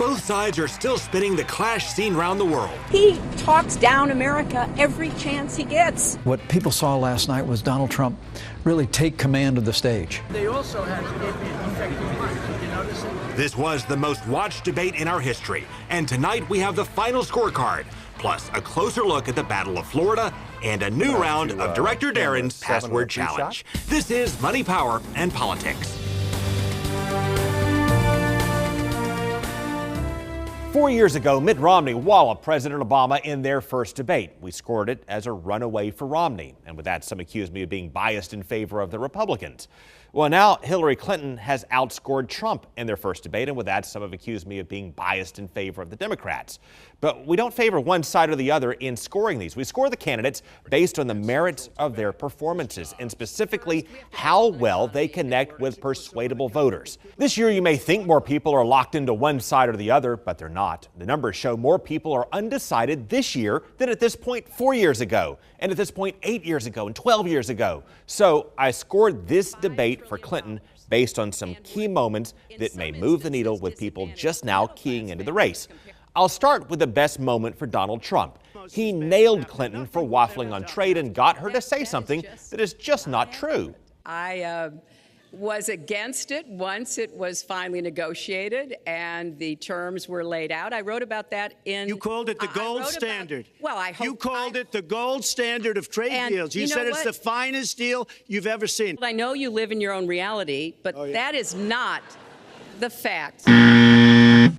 Both sides are still spinning the clash scene around the world. He talks down America every chance he gets. What people saw last night was Donald Trump really take command of the stage. They also had effective punch. Did you notice it? This was the most watched debate in our history. And tonight we have the final scorecard, plus a closer look at the Battle of Florida and a new round of Director Daryn's password challenge. This is Money, Power, and Politics. 4 years ago, Mitt Romney walloped President Obama in their first debate. We scored it as a runaway for Romney. And with that, some accused me of being biased in favor of the Republicans. Well, now Hillary Clinton has outscored Trump in their first debate, and with that, some have accused me of being biased in favor of the Democrats. But we don't favor one side or the other in scoring these. We score the candidates based on the merits of their performances, and specifically how well they connect with persuadable voters. This year, you may think more people are locked into one side or the other, but they're not. The numbers show more people are undecided this year than at this point 4 years ago, and at this point 8 years ago and 12 years ago. So I scored this debate for Clinton based on some key moments that may move the needle with people just now keying into the race. I'll start with the best moment for Donald Trump. He nailed Clinton for waffling on trade and got her to say something that is just not true. I was against it once it was finally negotiated and the terms were laid out. I wrote about that in... You called it the gold standard. Well, I hope... You called it the gold standard of trade deals. You said it's the finest deal you've ever seen. I know you live in your own reality, but that is not the fact.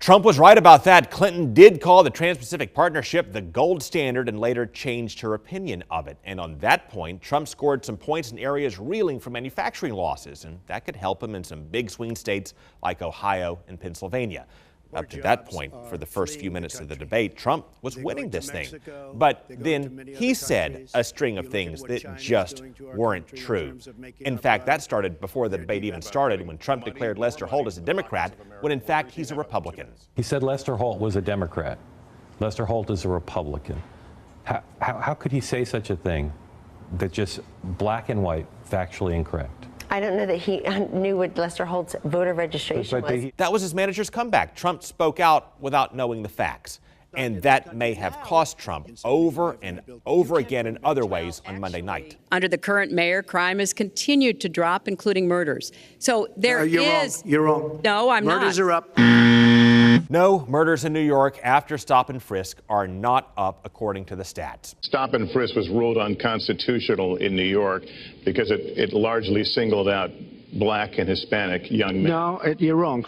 Trump was right about that. Clinton did call the Trans-Pacific Partnership the gold standard and later changed her opinion of it. And on that point, Trump scored some points in areas reeling from manufacturing losses, and that could help him in some big swing states like Ohio and Pennsylvania. Up to that point, for the first few minutes of the debate, Trump was winning this thing. But then he said a string of things that just weren't true. In fact, that started before the debate even started when Trump declared Lester Holt as a Democrat, when in fact he's a Republican. He said Lester Holt was a Democrat. Lester Holt is a Republican. How could he say such a thing that's just black and white, factually incorrect? I don't know that he knew what Lester Holt's voter registration was. That was his manager's comeback. Trump spoke out without knowing the facts. And that may have cost Trump over and over again in other ways on Monday night. Under the current mayor, crime has continued to drop, including murders. So there is... You're wrong. No, I'm not. Murders are up. No, murders in New York after stop and frisk are not up, according to the stats. Stop and frisk was ruled unconstitutional in New York because it largely singled out black and Hispanic young men. No, you're wrong.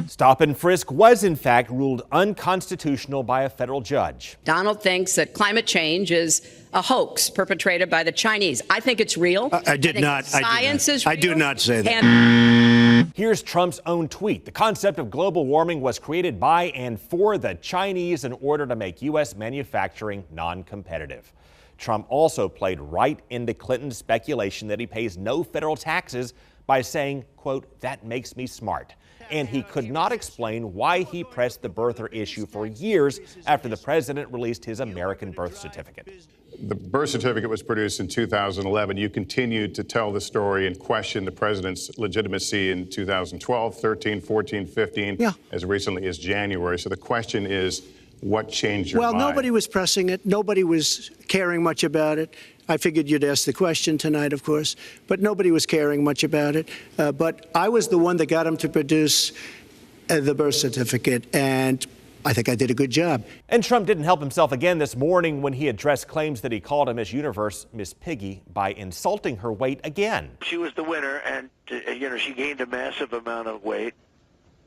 Stop and frisk was, in fact, ruled unconstitutional by a federal judge. Donald thinks that climate change is a hoax perpetrated by the Chinese. I think it's real. I did not. Science is real. I do not say that. Here's Trump's own tweet. The concept of global warming was created by and for the Chinese in order to make U.S. manufacturing non-competitive. Trump also played right into Clinton's speculation that he pays no federal taxes by saying, quote, "That makes me smart." And he could not explain why he pressed the birther issue for years after the president released his American birth certificate. The birth certificate was produced in 2011. You continued to tell the story and question the president's legitimacy in 2012, 13, 14, 15, as recently as January. So the question is, what changed your mind? Well, nobody was pressing it. Nobody was caring much about it. I figured you'd ask the question tonight, of course, but nobody was caring much about it. But I was the one that got him to produce the birth certificate, and I think I did a good job. And Trump didn't help himself again this morning when he addressed claims that he called a Miss Universe Miss Piggy by insulting her weight again. She was the winner, and she gained a massive amount of weight.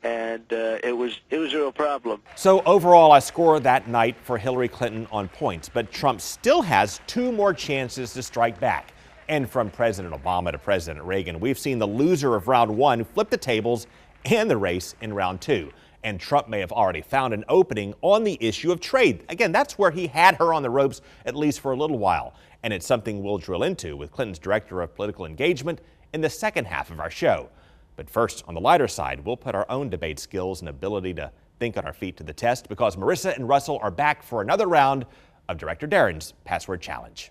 And it was a real problem. So overall, I score that night for Hillary Clinton on points, but Trump still has two more chances to strike back. And from President Obama to President Reagan, we've seen the loser of round one flip the tables and the race in round two. And Trump may have already found an opening on the issue of trade. Again, that's where he had her on the ropes, at least for a little while. And it's something we'll drill into with Clinton's director of political engagement in the second half of our show. But first, on the lighter side, we'll put our own debate skills and ability to think on our feet to the test because Merissa and Russell are back for another round of Director Daryn's Password Challenge.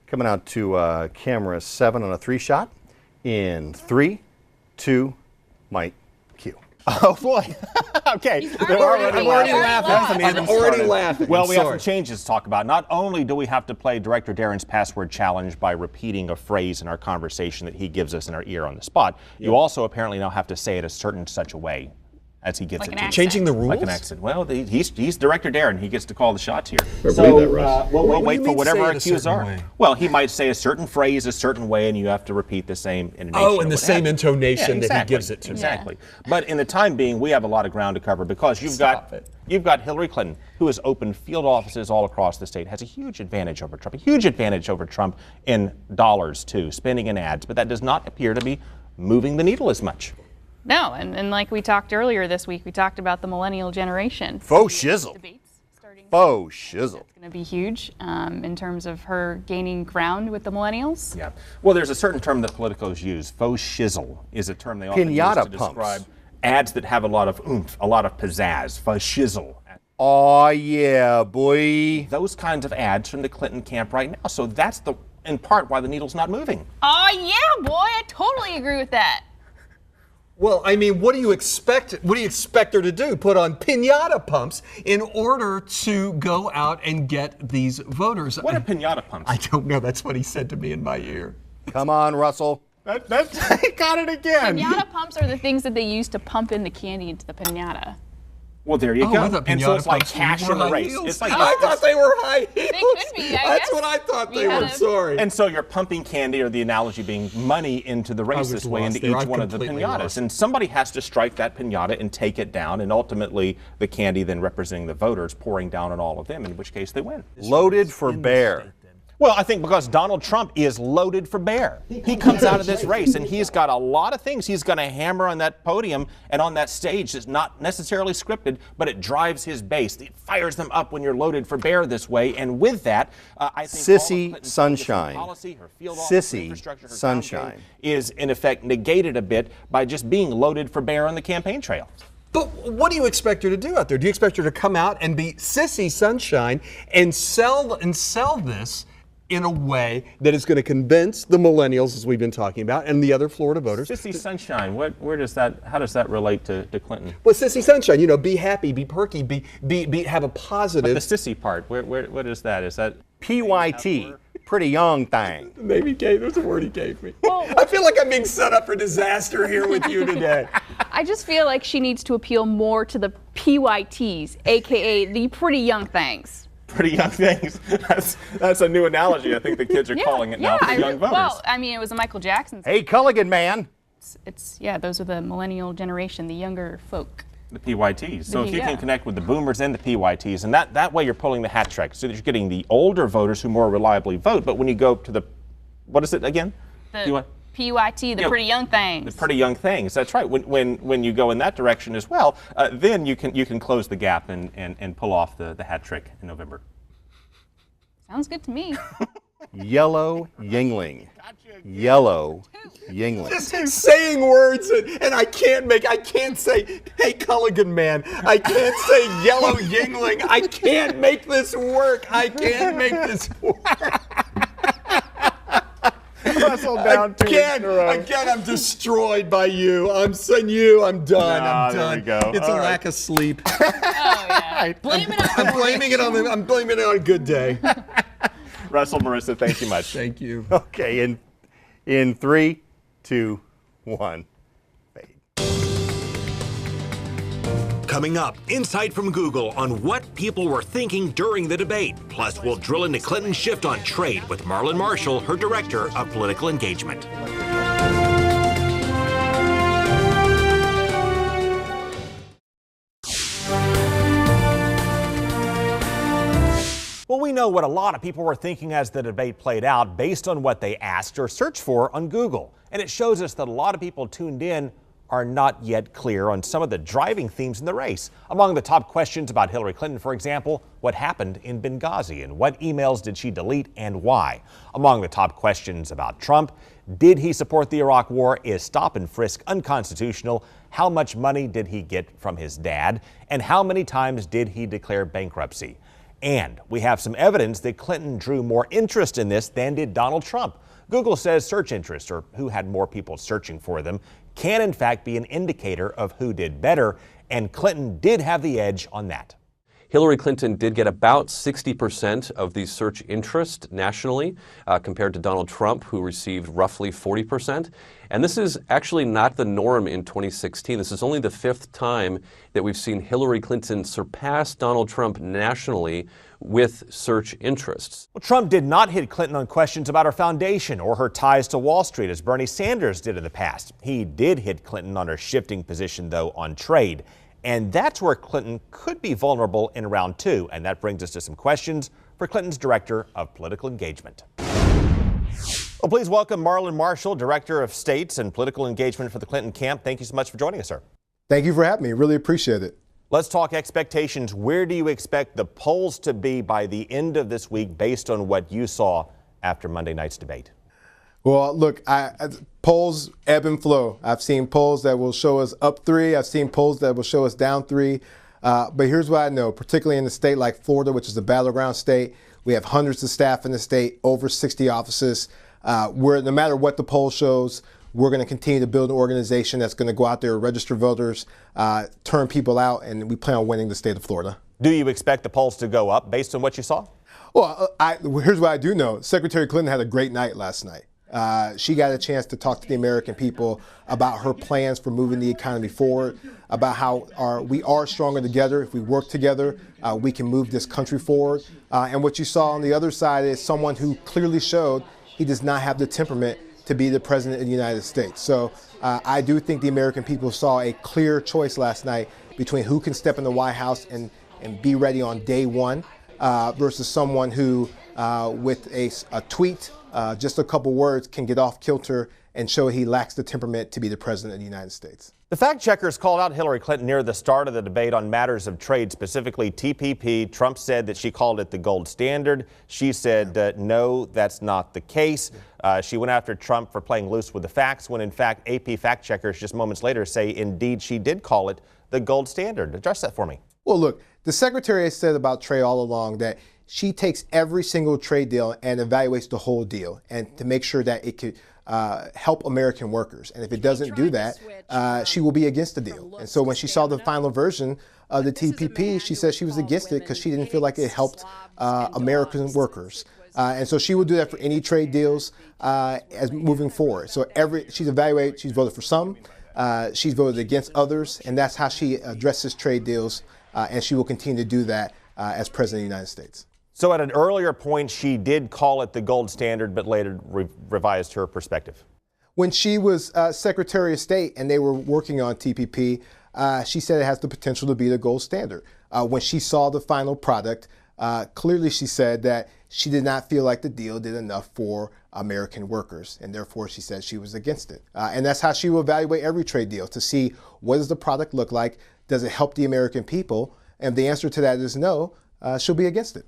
Coming out to camera 7 on a 3 shot in 3, 2, mic, cue. Oh, boy. Okay. I'm already laughing. I'm already laughing. Well, we have some changes to talk about. Not only do we have to play Director Daryn's password challenge by repeating a phrase in our conversation that he gives us in our ear on the spot, you also apparently now have to say it a certain such a way as he gets like it to you. Changing the rules? Like an accent. Well, he's Director Daryn. He gets to call the shots here. We'll wait for whatever our cues are. Way? Well, he might say a certain phrase a certain way, and you have to repeat the same intonation. Oh, in the same intonation that he gives it to me. Exactly. But in the time being, we have a lot of ground to cover because you've got Hillary Clinton, who has opened field offices all across the state, has a huge advantage over Trump, in dollars too, spending in ads, but that does not appear to be moving the needle as much. No, and like we talked earlier this week, we talked about the millennial generation. Faux shizzle. Faux shizzle. It's going to be huge in terms of her gaining ground with the millennials. Yeah. Well, there's a certain term that politicos use. Faux shizzle is a term they often use to describe ads that have a lot of oomph, a lot of pizzazz. Faux shizzle. Oh yeah, boy. Those kinds of ads from the Clinton camp right now. So that's in part why the needle's not moving. Oh yeah, boy, I totally agree with that. Well, I mean, what do you expect? What do you expect her to do? Put on piñata pumps in order to go out and get these voters? What are piñata pumps? I don't know. That's what he said to me in my ear. Come on, Russell. That's he got it again. Piñata pumps are the things that they use to pump in the candy into the piñata. Well, there you go. And so it's like cash in the race. It's like I thought they were high heels. They could be. That's what I thought they were. Sorry. And so you're pumping candy, or the analogy being money, into the race this way, into each one of the piñatas. And somebody has to strike that piñata and take it down, and ultimately the candy then representing the voters pouring down on all of them, in which case they win. Loaded for bear. Well, I think because Donald Trump is loaded for bear. He comes out of this race and he's got a lot of things he's going to hammer on that podium and on that stage that's not necessarily scripted, but it drives his base. It fires them up when you're loaded for bear this way. And with that, I think Sissy Sunshine. Sissy Sunshine is in effect negated a bit by just being loaded for bear on the campaign trail. But what do you expect her to do out there? Do you expect her to come out and be Sissy Sunshine and sell this in a way that is going to convince the millennials, as we've been talking about, and the other Florida voters? Sissy Sunshine, how does that relate to Clinton? Well, Sissy Sunshine, be happy, be perky, have a positive. But the sissy part, what is that? Is that PYT? Pretty young thing. Maybe there's a word he gave me. I feel like I'm being set up for disaster here with you today. I just feel like she needs to appeal more to the PYTs, aka the pretty young things. Pretty young things. That's a new analogy. I think the kids are calling it now for young voters. Well, I mean, it was a Michael Jackson. Hey, Culligan man. Those are the millennial generation, the younger folk. The PYTs. So if you can connect with the boomers and the PYTs, and that way you're pulling the hat trick, so that you're getting the older voters who more reliably vote. But when you go to what is it again? PYT, the pretty young things. The pretty young things. That's right. When you go in that direction as well, then you can close the gap and pull off the hat trick in November. Sounds good to me. Yellow Yingling. Yellow Yingling. Just saying words and I can't say, hey, Culligan man. I can't say yellow Yingling. I can't make this work. I can't make this work. Down again, I'm destroyed by you. I'm saying I'm done. I'm done. There we go. It's a lack of sleep. Oh yeah. I'm blaming it on a good day. Russell, Merissa, thank you much. Thank you. Okay, in 3, 2, 1. Coming up, insight from Google on what people were thinking during the debate. Plus, we'll drill into Clinton's shift on trade with Marlon Marshall, her director of political engagement. Well, we know what a lot of people were thinking as the debate played out based on what they asked or searched for on Google. And it shows us that a lot of people tuned in are not yet clear on some of the driving themes in the race. Among the top questions about Hillary Clinton, for example, what happened in Benghazi and what emails did she delete and why? Among the top questions about Trump, did he support the Iraq War? Is stop and frisk unconstitutional? How much money did he get from his dad? And how many times did he declare bankruptcy? And we have some evidence that Clinton drew more interest in this than did Donald Trump. Google says search interest, or who had more people searching for them, can in fact be an indicator of who did better, and Clinton did have the edge on that. Hillary Clinton did get about 60% of the search interest nationally, compared to Donald Trump, who received roughly 40%. And this is actually not the norm in 2016. This is only the 5th time that we've seen Hillary Clinton surpass Donald Trump nationally with search interests. Well, Trump did not hit Clinton on questions about her foundation or her ties to Wall Street, as Bernie Sanders did in the past. He did hit Clinton on her shifting position, though, on trade. And that's where Clinton could be vulnerable in round 2. And that brings us to some questions for Clinton's Director of Political Engagement. Well, please welcome Marlon Marshall, Director of States and Political Engagement for the Clinton camp. Thank you so much for joining us, sir. Thank you for having me. Really appreciate it. Let's talk expectations. Where do you expect the polls to be by the end of this week based on what you saw after Monday night's debate? Well, look, polls ebb and flow. I've seen polls that will show us up 3. I've seen polls that will show us down 3. But here's what I know, particularly in a state like Florida, which is a battleground state. We have hundreds of staff in the state, over 60 offices. Where no matter what the poll shows, we're going to continue to build an organization that's going to go out there, register voters, turn people out, and we plan on winning the state of Florida. Do you expect the polls to go up based on what you saw? Well, here's what I do know. Secretary Clinton had a great night last night. She got a chance to talk to the American people about her plans for moving the economy forward, about how we are stronger together. If we work together, we can move this country forward. And what you saw on the other side is someone who clearly showed he does not have the temperament to be the president of the United States. So I do think the American people saw a clear choice last night between who can step in the White House and be ready on day one versus someone who, with a tweet, just a couple words, can get off kilter and show he lacks the temperament to be the president of the United States. The fact checkers called out Hillary Clinton near the start of the debate on matters of trade, specifically TPP. Trump said that she called it the gold standard. She said, no, that's not the case. She went after Trump for playing loose with the facts, when in fact AP fact checkers just moments later say indeed she did call it the gold standard. Address that for me. Well, look, the secretary has said about trade all along that she takes every single trade deal and evaluates the whole deal, and to make sure that it could help American workers. And if it doesn't do that, she will be against the deal. And so when she saw the final version of the TPP, she said she was against it because she didn't feel like it helped American workers. And so she will do that for any trade deals as moving forward. So she's evaluated, she's voted for some, she's voted against others, and that's how she addresses trade deals, and she will continue to do that as President of the United States. So at an earlier point, she did call it the gold standard, but later revised her perspective. When she was Secretary of State and they were working on TPP, she said it has the potential to be the gold standard. When she saw the final product, clearly she said that she did not feel like the deal did enough for American workers, and therefore she said she was against it. And that's how she will evaluate every trade deal, to see what does the product look like, does it help the American people, and if the answer to that is no, she'll be against it.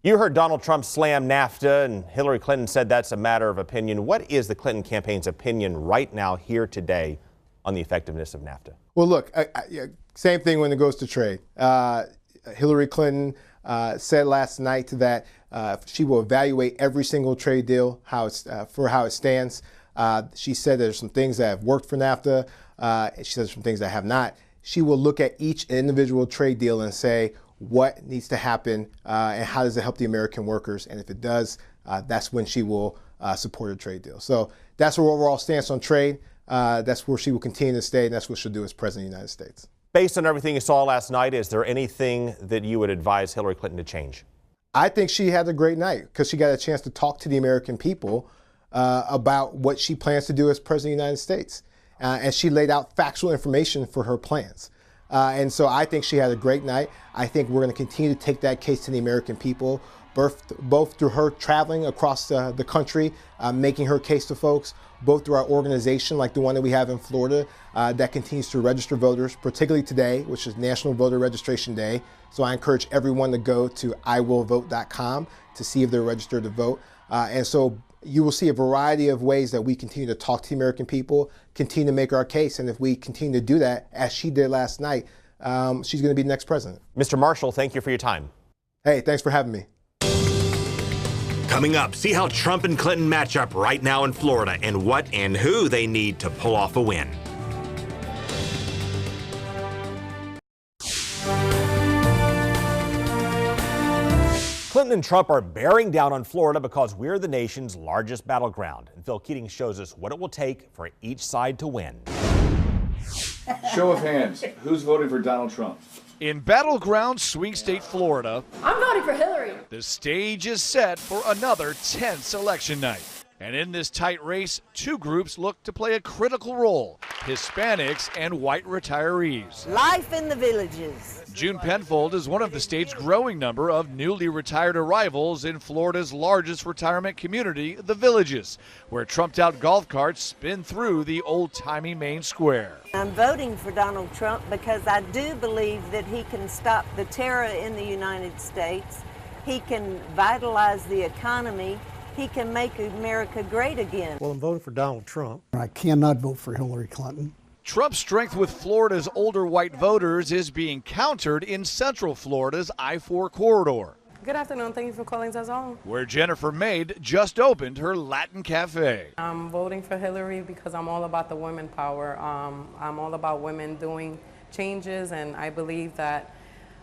You heard Donald Trump slam NAFTA, and Hillary Clinton said that's a matter of opinion. What is the Clinton campaign's opinion right now, here today, on the effectiveness of NAFTA? Well, look, same thing when it goes to trade. Hillary Clinton said last night that she will evaluate every single trade deal for how it stands. She said there's some things that have worked for NAFTA. She said some things that have not. She will look at each individual trade deal and say, what needs to happen and how does it help the American workers? And if it does, that's when she will support a trade deal. So that's her overall stance on trade. That's where she will continue to stay, and that's what she'll do as President of the United States. Based on everything you saw last night, is there anything that you would advise Hillary Clinton to change? I think she had a great night because she got a chance to talk to the American people about what she plans to do as President of the United States. And she laid out factual information for her plans. And so I think she had a great night. I think we're going to continue to take that case to the American people, both through her traveling across the country, making her case to folks, both through our organization like the one that we have in Florida that continues to register voters, particularly today, which is National Voter Registration Day. So I encourage everyone to go to iwillvote.com to see if they're registered to vote. And so you will see a variety of ways that we continue to talk to the American people, continue to make our case. And if we continue to do that, as she did last night, she's going to be the next president. Mr. Marshall, thank you for your time. Hey, thanks for having me. Coming up, see how Trump and Clinton match up right now in Florida and what and who they need to pull off a win. Clinton and Trump are bearing down on Florida because we're the nation's largest battleground. And Phil Keating shows us what it will take for each side to win. Show of hands. Who's voting for Donald Trump? In battleground swing state Florida, I'm voting for Hillary. The stage is set for another tense election night. And in this tight race, two groups look to play a critical role: Hispanics and white retirees. Life in the villages. June Penfold is one of the state's growing number of newly retired arrivals in Florida's largest retirement community, the Villages, where trumped-out golf carts spin through the old-timey main square. I'm voting for Donald Trump because I do believe that he can stop the terror in the United States. He can vitalize the economy. He can make America great again. Well, I'm voting for Donald Trump. I cannot vote for Hillary Clinton. Trump's strength with Florida's older white voters is being countered in Central Florida's I-4 corridor. Good afternoon. Thank you for calling us home. Where Jennifer Maid just opened her Latin cafe. I'm voting for Hillary because I'm all about the women power. I'm all about women doing changes, and I believe that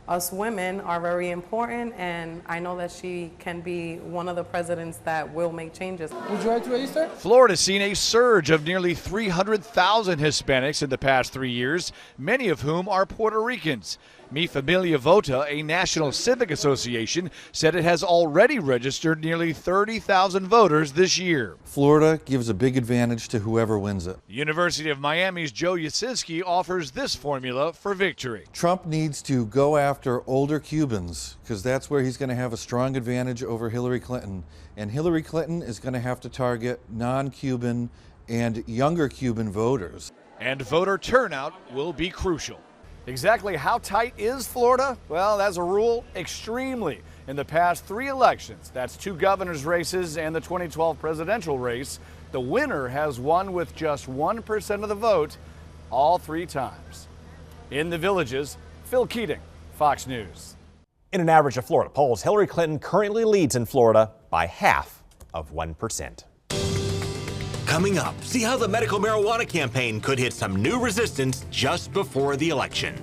us women are very important, and I know that she can be one of the presidents that will make changes. Would you like to register? Florida's seen a surge of nearly 300,000 Hispanics in the past 3 years, many of whom are Puerto Ricans. Mi Familia Vota, a national civic association, said it has already registered nearly 30,000 voters this year. Florida gives a big advantage to whoever wins it. University of Miami's Joe Yasinski offers this formula for victory. Trump needs to go after older Cubans because that's where he's going to have a strong advantage over Hillary Clinton. And Hillary Clinton is going to have to target non-Cuban and younger Cuban voters. And voter turnout will be crucial. Exactly how tight is Florida? Well, as a rule, extremely. In the past 3 elections, that's 2 governor's races and the 2012 presidential race, the winner has won with just 1% of the vote all 3 times. In the Villages, Phil Keating, Fox News. In an average of Florida polls, Hillary Clinton currently leads in Florida by half of 1%. Coming up, see how the medical marijuana campaign could hit some new resistance just before the election.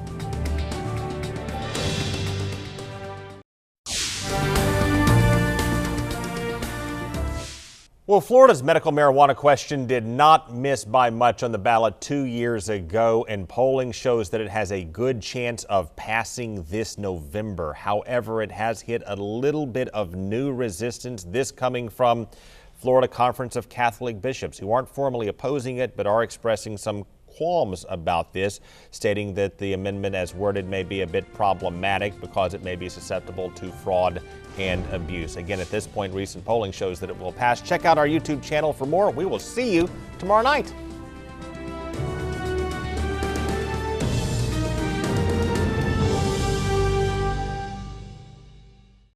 Well, Florida's medical marijuana question did not miss by much on the ballot 2 years ago, and polling shows that it has a good chance of passing this November. However, it has hit a little bit of new resistance, this coming from Florida Conference of Catholic Bishops, who aren't formally opposing it but are expressing some qualms about this, stating that the amendment as worded may be a bit problematic because it may be susceptible to fraud and abuse. Again, at this point, recent polling shows that it will pass. Check out our YouTube channel for more. We will see you tomorrow night.